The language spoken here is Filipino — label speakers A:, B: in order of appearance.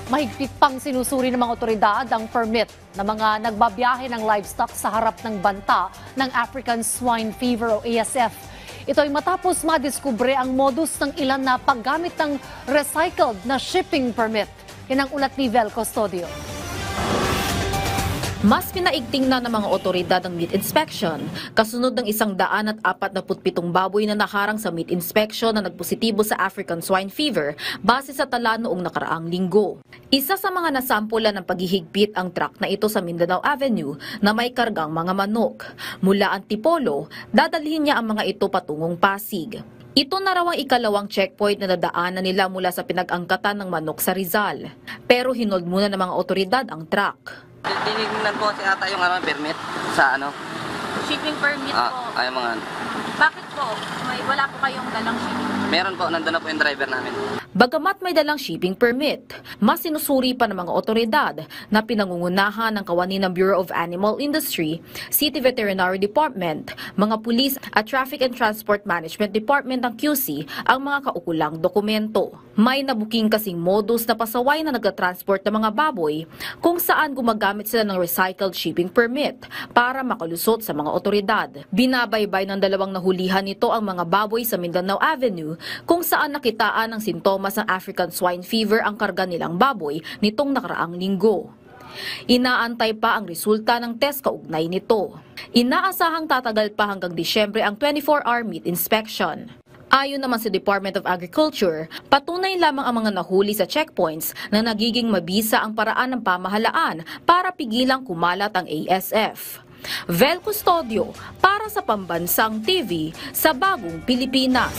A: Mahigpit pang sinusuri ng mga otoridad ang permit ng mga nagbabiyahe ng livestock sa harap ng banta ng African Swine Fever o ASF. Ito ay matapos madiskubre ang modus ng ilan na paggamit ng recycled na shipping permit. Yan ang ulat ni Vel Custodio.
B: Mas pinaigting na ng mga otoridad ang meat inspection, kasunod ng 147 baboy na naharang sa meat inspection na nagpositibo sa African Swine Fever base sa tala noong nakaraang linggo. Isa sa mga nasampulan ng paghihigpit ang truck na ito sa Mindanao Avenue na may kargang mga manok. Mula Antipolo, dadalhin niya ang mga ito patungong Pasig. Ito na raw ang ikalawang checkpoint na dadaanan nila mula sa pinag-angkatan ng manok sa Rizal. Pero hinold muna ng mga otoridad ang truck.
C: Tinignan po kasi ata yung permit sa
D: Shipping permit po.
C: Ay mga
D: Bakit po? Wala po kayong dalang shipping?
C: meron po, nandun na po yung driver namin.
B: Bagamat may dalang shipping permit, mas sinusuri pa ng mga otoridad na pinangungunahan ng kawani ng Bureau of Animal Industry, City Veterinary Department, mga pulis at Traffic and Transport Management Department ng QC ang mga kaukulang dokumento. May nabuking kasing modus na pasaway na nagtatransport ng mga baboy kung saan gumagamit sila ng recycled shipping permit para makalusot sa mga otoridad. Binabaybay ng dalawang nahulihan nito ang mga baboy sa Mindanao Avenue kung saan nakitaan ng sintomas ng African Swine Fever ang karga nilang baboy nitong nakaraang linggo. Inaantay pa ang resulta ng test kaugnay nito. Inaasahang tatagal pa hanggang Disyembre ang 24-hour meat inspection. Ayon naman sa Department of Agriculture, patunay lamang ang mga nahuli sa checkpoints na nagiging mabisa ang paraan ng pamahalaan para pigilang kumalat ang ASF. Vel Custodio para sa Pambansang TV sa Bagong Pilipinas.